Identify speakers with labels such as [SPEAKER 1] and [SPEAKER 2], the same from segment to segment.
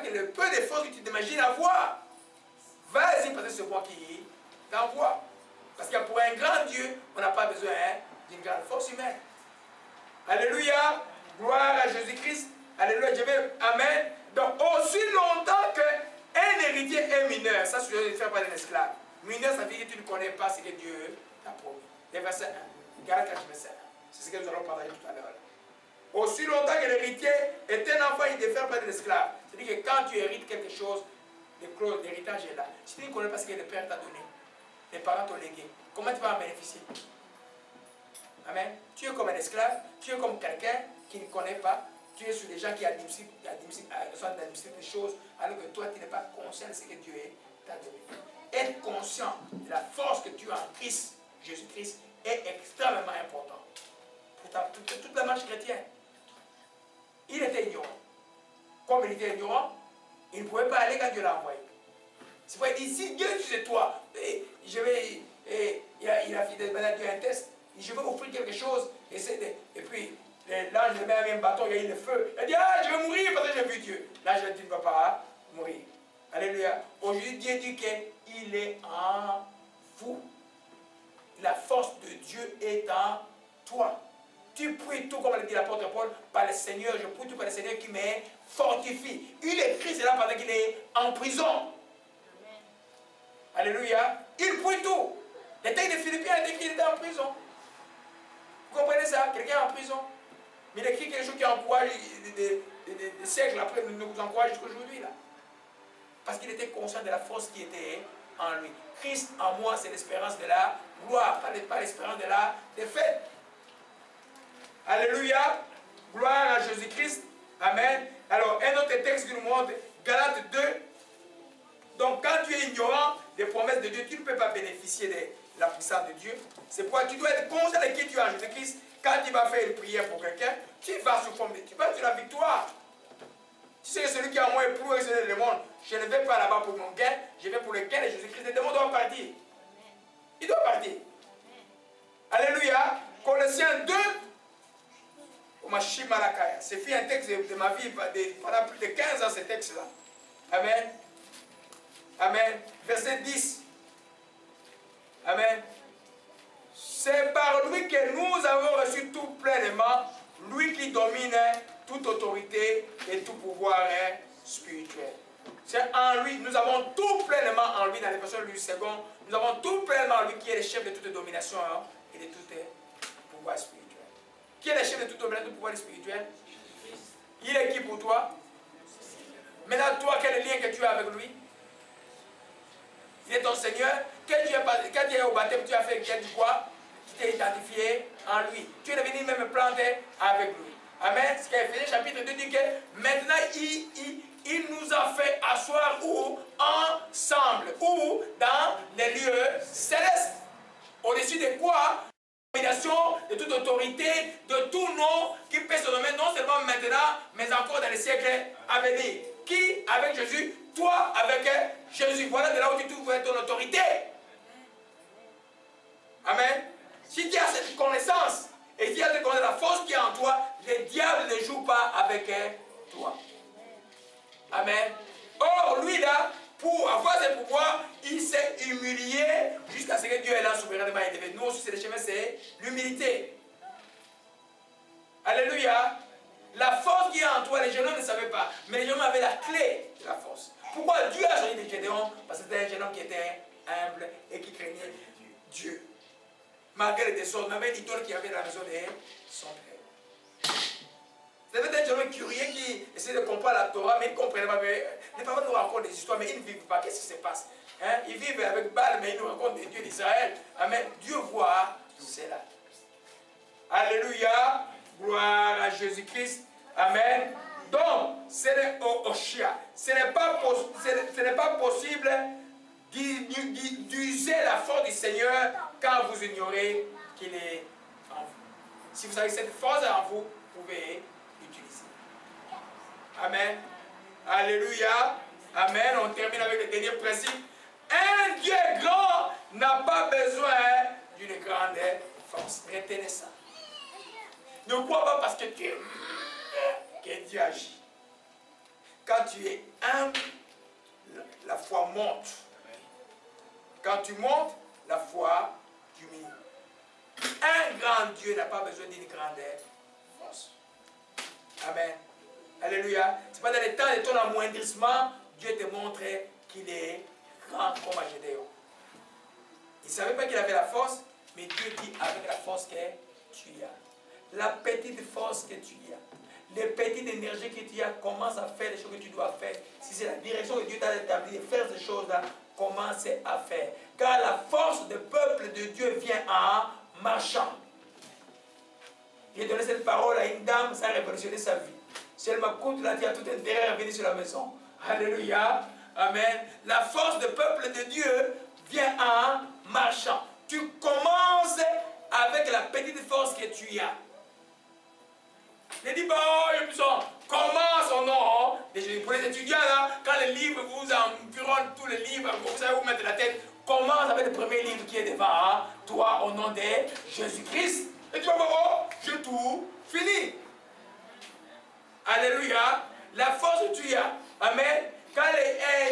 [SPEAKER 1] que le peu de force que tu t'imagines avoir, vas-y, parce que c'est moi qui t'envoie. Parce que pour un grand Dieu, on n'a pas besoin d'une grande force humaine. Alléluia. Gloire à Jésus-Christ. Alléluia. Je vais, amen. Donc, aussi longtemps qu'un héritier est mineur, ça, c'est ne faire pas d'un esclave. Mineur, ça veut dire que tu ne connais pas ce que Dieu t'a promis. Le verset 1. Galates 4, verset 1. C'est ce que nous allons partager tout à l'heure. Aussi longtemps que l'héritier est un enfant, il ne diffère pas de l'esclave. C'est-à-dire que quand tu hérites quelque chose, les clauses d'héritage est là. Si tu ne connais pas ce que le père t'a donné, les parents t'ont légué, comment tu vas en bénéficier? Amen. Tu es comme un esclave, tu es comme quelqu'un qui ne connaît pas, tu es sur des gens qui administrent des choses, alors que toi, tu n'es pas conscient de ce que Dieu t'a donné. Être conscient de la force que tu as en Christ, Jésus-Christ, est extrêmement important pour toute la marche chrétienne. Il était ignorant. Comme il était ignorant, il ne pouvait pas aller quand Dieu l'a envoyé. C'est pourquoi il dit, si Dieu disait toi, il a fait un test, je vais offrir quelque chose, et puis l'ange le met avec un bâton, il y a eu le feu. Il dit, ah, je vais mourir parce que j'ai vu Dieu. L'ange dit, tu ne vas pas mourir. Alléluia. Aujourd'hui, Dieu dit qu'il est en vous. La force de Dieu est en toi. Tu pries tout, comme l'a dit l'apôtre Paul, par le Seigneur. Je prie tout par le Seigneur qui me fortifie. Il écrit cela pendant qu'il est en prison. Amen. Alléluia. Il prie tout. Le texte de Philippiens a dit qu'il était en prison. Vous comprenez ça? Quelqu'un en prison. Mais il écrit quelque chose qui encourage des siècles après, nous encourage jusqu'aujourd'hui. Parce qu'il était conscient de la force qui était en lui. Christ en moi, c'est l'espérance de la gloire, pas l'espérance de la défaite. Alléluia. Gloire à Jésus-Christ. Amen. Alors, un autre texte qui nous montre, Galates 2. Donc, quand tu es ignorant des promesses de Dieu, tu ne peux pas bénéficier de la puissance de Dieu. C'est pourquoi tu dois être conscient de qui tu es en Jésus-Christ. Quand tu vas faire une prière pour quelqu'un, tu vas sous forme de... Tu vas sur la victoire. Tu sais que celui qui est en moi est plus haut que le monde. Je ne vais pas là-bas pour mon gain, je vais pour le gain de Jésus-Christ. Le démon doit partir. Il doit partir. Alléluia. Colossiens 2. C'est fait un texte de ma vie pendant plus de 15 ans, ce texte-là. Amen. Amen. Verset 10. Amen. C'est par lui que nous avons reçu tout pleinement, lui qui domine toute autorité et tout pouvoir spirituel. C'est en lui, nous avons tout pleinement en lui, dans les versions du second, nous avons tout pleinement en lui qui est le chef de toute domination et de tout pouvoir spirituel. Qui est le chef de toute domination et de tout pouvoir spirituel? Il est qui pour toi? Maintenant, toi, quel est le lien que tu as avec lui? Il est ton Seigneur. Quand tu es au baptême, tu as fait quoi? Tu t'es identifié en lui. Tu es devenu même planté avec lui. Amen. Ce qu'Éphésiens chapitre 2 dit que maintenant, il nous a fait asseoir où? Ensemble. Où? Dans les lieux célestes. Au-dessus de quoi? Domination, de toute autorité, de tout nom qui peut se nommer non seulement maintenant, mais encore dans les siècles à venir. Qui avec Jésus? Toi avec Jésus. Voilà de là où tu trouves ton autorité. Amen. Si tu as cette connaissance, et si tu as la force qui est en toi, le diable ne joue pas avec toi. Amen. Or, lui là, pour avoir ses pouvoirs, il s'est humilié jusqu'à ce que Dieu est là souverainement élevé. Nous aussi, c'est le chemin, c'est l'humilité. Alléluia. La force qui est en toi, les jeunes hommes ne savaient pas. Mais les jeunes hommes avaient la clé de la force. Pourquoi Dieu a choisi de Gédéon? Parce que c'était un jeune homme qui était humble et qui craignait Dieu. Malgré les désordres, même l'idole qu'il y avait dans la maison de son père. C'était un jeune homme curieux qui essayait de comprendre la Torah, mais il ne comprenait pas. Les parents nous racontent des histoires, mais ils ne vivent pas. Qu'est-ce qui se passe? Ils vivent avec Baal, mais ils nous racontent des dieux d'Israël. Amen. Dieu voit cela. Alléluia. Gloire à Jésus-Christ. Amen. Donc, ce n'est pas possible d'user la force du Seigneur quand vous ignorez qu'il est en vous. Si vous avez cette force en vous, vous pouvez l'utiliser. Amen. Alléluia. Amen. On termine avec le dernier principe. Un Dieu grand n'a pas besoin d'une grande force. Retenez ça. Ne crois pas parce que Dieu agit. Quand tu es humble, la foi monte. Quand tu montes, la foi diminue. Un grand Dieu n'a pas besoin d'une grande force. Amen. Alléluia. Ce n'est pas dans les temps de ton amoindrissement, Dieu te montre qu'il est grand comme à Gédéon. Il ne savait pas qu'il avait la force, mais Dieu dit avec la force que tu as. La petite force que tu as. Les petites énergies que tu as, commence à faire les choses que tu dois faire. Si c'est la direction que Dieu t'a établie de faire ces choses-là, commence à faire. Car la force du peuple de Dieu vient en marchant. J'ai donné cette parole à une dame, ça a révolutionné sa vie. Si elle m'écoute, là, tu as tout intérêt à venir sur la maison. Alléluia. Amen. La force du peuple de Dieu vient en marchant. Tu commences avec la petite force que tu as. Ne dis pas, oh, commence au nom. Pour les étudiants, là, quand les livres vous environnent, tous les livres, vous savez où mettre la tête, commence avec le premier livre qui est devant toi, au nom de Jésus-Christ. Et tu vas voir, oh, j'ai tout fini. Alléluia. La force que tu as. Amen. Quand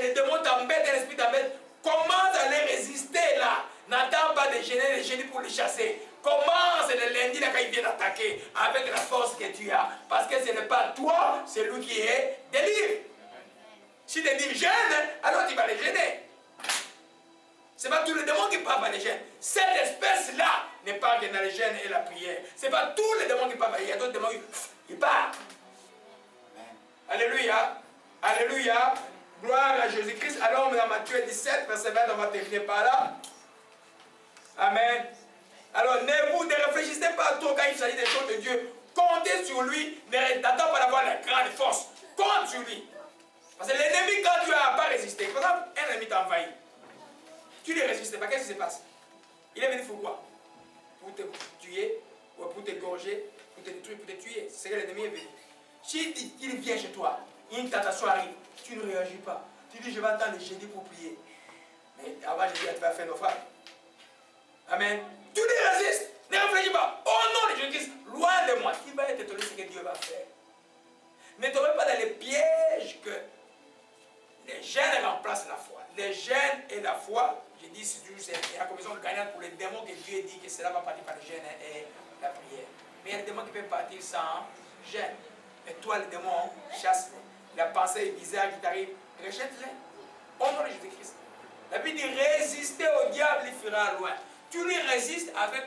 [SPEAKER 1] les démons t'embêtent, l'esprit t'embête, commence à les résister là. N'attends pas de gêner les génies pour les chasser. Commence le lundi là quand ils viennent attaquer avec la force que tu as. Parce que ce n'est pas toi, c'est lui qui est délivre. Si tu dis gêne, alors tu vas les gêner. Ce n'est pas tous les démons qui parlent à les gênes. Cette espèce-là n'est pas dans les gênes et la prière. Ce n'est pas tous les démons qui parlent. Il y a d'autres démons qui parlent. Alléluia. Alléluia. Gloire à Jésus-Christ. Alors, dans Matthieu 17, verset 20, on va terminer par là. Amen. Alors, ne réfléchissez pas trop quand il s'agit des choses de Dieu. Comptez sur lui. N'attends pas d'avoir la grande force. Compte sur lui. Parce que l'ennemi, quand tu n'as pas résisté, par exemple, un ennemi t'a envahi. Tu ne résistes pas. Qu'est-ce qui se passe? Il est venu pour quoi? Pour te tuer, ou pour t'égorger, pour te détruire, pour te tuer. C'est ce que l'ennemi est venu. S'il dit qu'il vient chez toi, une tentation arrive, tu ne réagis pas. Tu dis, je vais attendre le jeudi pour prier. Mais avant jeudi, tu vas faire naufrage. Amen. Tu ne résistes, ne réfléchis pas. Oh non, le Jésus-Christ, loin de moi. Qui va être étonné ce que Dieu va faire? Ne tombez pas dans les pièges que les gènes remplacent la foi. Les gènes et la foi, je dis, c'est la commission gagnante pour les démons que Dieu dit que cela va partir par les gènes et la prière. Mais il y a des démons qui peuvent partir sans gène. Et toi, les démons, chasse-les. La pensée bizarre qui t'arrive, rejette-les. Au nom de Jésus-Christ. La Bible dit, résister au diable, il fera loin. Tu lui résistes avec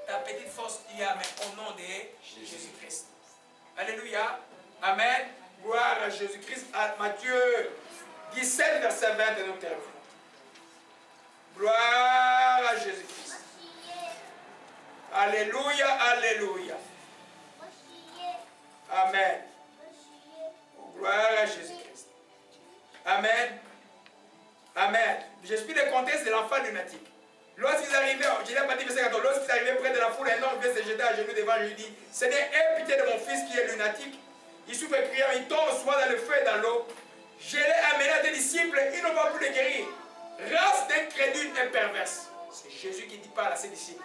[SPEAKER 1] ta petite force qu'il y a, mais au nom de Jésus-Christ. Alléluia. Amen. Gloire à Jésus-Christ. À Matthieu 17, verset 20, et nous terminons. Gloire à Jésus-Christ. Alléluia, alléluia. Amen. Gloire à Jésus-Christ. Amen. Amen. J'explique le contexte de l'enfant lunatique. Lorsqu'ils arrivaient, je n'ai pas dit verset 14, lorsqu'ils arrivaient près de la foule, un homme vient se jeter à genoux devant lui et dit, Seigneur, aie pitié de mon fils qui est lunatique. Il souffre criant, il tombe soit dans le feu et dans l'eau. Je l'ai amené à tes disciples, ils n'ont pas pu le guérir. Race d'incrédules et perverse. C'est Jésus qui dit par à ses disciples.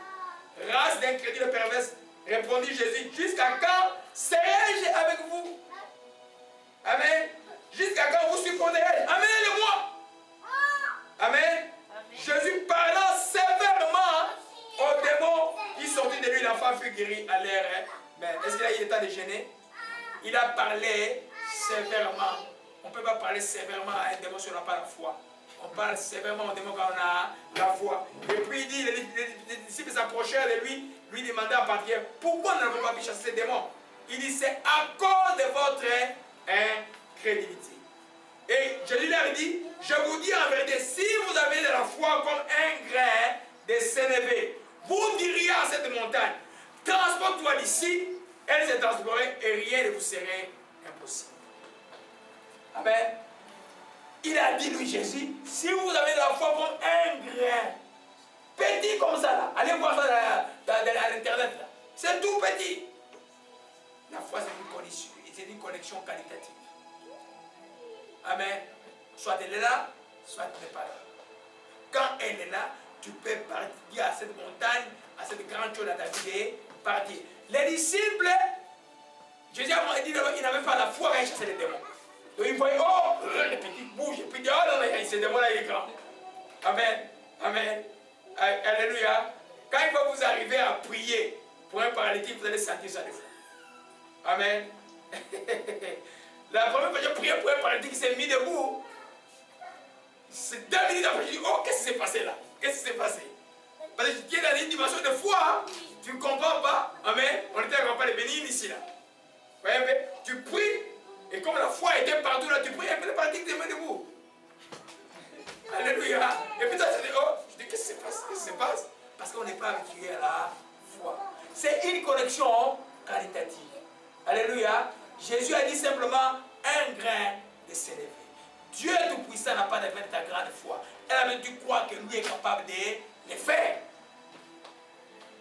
[SPEAKER 1] Race d'incrédules et perverse, répondit Jésus, jusqu'à quand serai-je avec vous? Amen. Jusqu'à quand vous supporterez-je? Amenez-le-moi. Amen. Jésus parlant sévèrement aux démons qui sortaient de lui, l'enfant fut guéri à l'air. Est-ce qu'il a eu le temps de gêner? Il a parlé sévèrement. On ne peut pas parler sévèrement à un démon si on n'a pas la foi. On parle sévèrement au démon quand on a la foi. Et puis il dit, les disciples s'approchèrent de lui, lui demandaient en particulier, pourquoi nous n'avons pas pu chasser ces démons? Il dit, c'est à cause de votre incrédulité. Et Jésus leur dit, je vous dis en vérité, si vous avez de la foi comme un grain de sénévé, vous diriez à cette montagne, transporte-toi d'ici, elle se transporterait et rien ne vous serait impossible. Amen. Il a dit, lui, Jésus, si vous avez de la foi comme un grain, petit comme ça, là, allez voir ça à l'internet, c'est tout petit. La foi, c'est une connexion qualitative. Amen. Soit elle est là, soit elle n'est pas là. Quand elle est là, tu peux partir à cette montagne, à cette grande chose à ta vie et partir. Les disciples, Jésus a dit qu'ils n'avaient pas la foi à chasser les démons. Donc il voyait, oh, les petits bougent, et puis il dit, oh non, il se demande là, il est grand. Amen. Amen. Alléluia. Quand il va vous arriver à prier pour un paralytique, vous allez sentir ça des fois. Amen. La première fois que j'ai prié pour un paralytique, il s'est mis debout. C'est 2 minutes après, je dis, oh, qu'est-ce qui s'est passé là? Qu'est-ce qui s'est passé? Parce que tu es dans une dimension de foi, tu ne comprends pas. Amen. On était encore pas les bénis ici là. Vous voyez, tu pries, et comme la foi était partout là, tu pries, et puis le paralytique te met debout. Alléluia. Et puis toi, tu dis, oh, je dis, qu'est-ce qui se passe? Qu'est-ce qui se passe? Parce qu'on n'est pas habitué à la foi. C'est une connexion qualitative. Alléluia. Jésus a dit simplement un grain de s'élever. Dieu Tout-Puissant n'a pas besoin de ta grande foi. Elle a besoin que tu crois que lui est capable de les faire.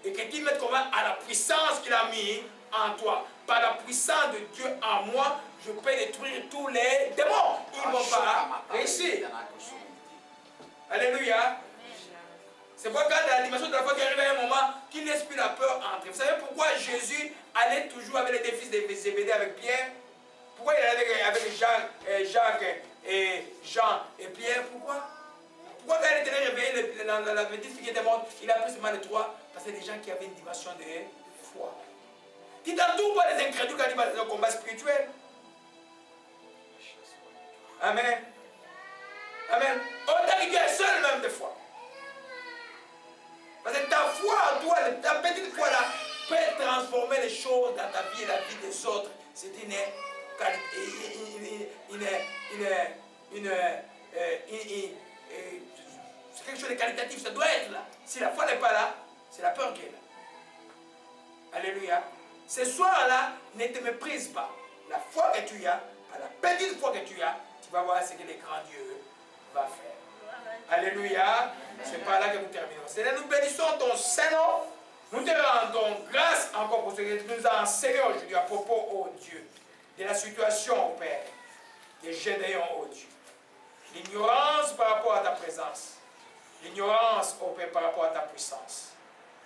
[SPEAKER 1] Et que tu mettes comment à la puissance qu'il a mis en toi. Par la puissance de Dieu en moi, je peux détruire tous les démons. Ils ne vont pas réussir. Alléluia. C'est pourquoi quand la dimension de la foi qui arrive à un moment, qu'il ne laisse plus la peur entrer. Vous savez pourquoi Jésus allait toujours avec les deux fils de Zébédée avec Pierre? Pourquoi il allait avec Jacques et Jean et Pierre? Pourquoi? Pourquoi quand il était réveillé, la petite fille qui était morte, il a pris seulement les 3? Parce que c'est des gens qui avaient une dimension de foi. Tu t'entoures pas les incrédules quand il va dans un combat spirituel. Amen. Amen. Autant que tu es seul même des fois. Parce que ta foi en toi, ta petite foi là, peut transformer les choses dans ta vie et la vie des autres. C'est c'est quelque chose de qualitatif, ça doit être là. Si la foi n'est pas là, c'est la peur qui est là. Alléluia. Ce soir-là, ne te méprise pas. La foi que tu as, à la petite foi que tu as, tu vas voir ce que le grand Dieu va faire. Alléluia. C'est par là que nous terminons. Seigneur, nous bénissons ton Saint-Nom. Nous te rendons grâce encore pour ce que tu nous as enseigné aujourd'hui à propos, oh Dieu, de la situation, oh Père, des Gédéons, oh Dieu. L'ignorance par rapport à ta présence. L'ignorance, oh Père, par rapport à ta puissance.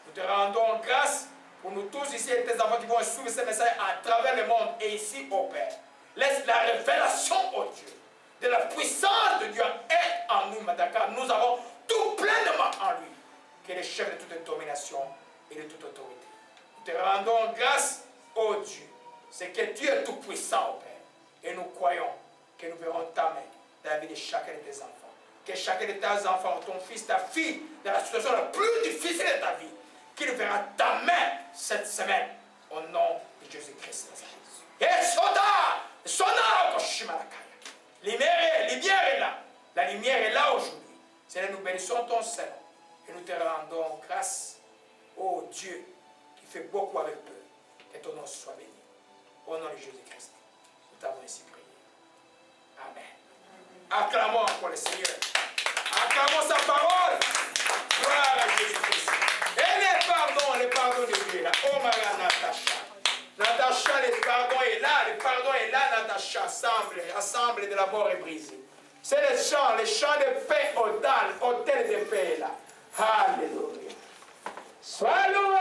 [SPEAKER 1] Nous te rendons grâce pour nous tous ici et tes enfants qui vont suivre ce message à travers le monde et ici, oh Père. Laisse la révélation, oh Dieu, de la puissance de Dieu être en nous, car nous avons tout pleinement en lui, qui est le chef de toute domination et de toute autorité. Nous te rendons grâce, oh Dieu, c'est que tu es tout puissant, oh Père, et nous croyons que nous verrons ta main dans la vie de chacun de tes enfants. Que chacun de tes enfants, ton fils, ta fille, dans la situation la plus difficile de ta vie, qu'il verra ta main cette semaine, au nom de Jésus-Christ. Et soda, la lumière est là. La lumière est là aujourd'hui. Seigneur, nous bénissons ton Saint et nous te rendons grâce, ô Dieu, qui fait beaucoup avec peu. Que ton nom soit béni. Au nom de Jésus-Christ, nous t'avons ainsi prié. Amen. Acclamons encore le Seigneur. Acclamons sa parole. Gloire à Jésus-Christ. Et le pardon de Dieu là. Oh ma Natacha. Natacha, le pardon est là, Natacha. Assemble de la mort est brisée. C'est les chants de paix autel de paix là. Alléluia. Sois loué,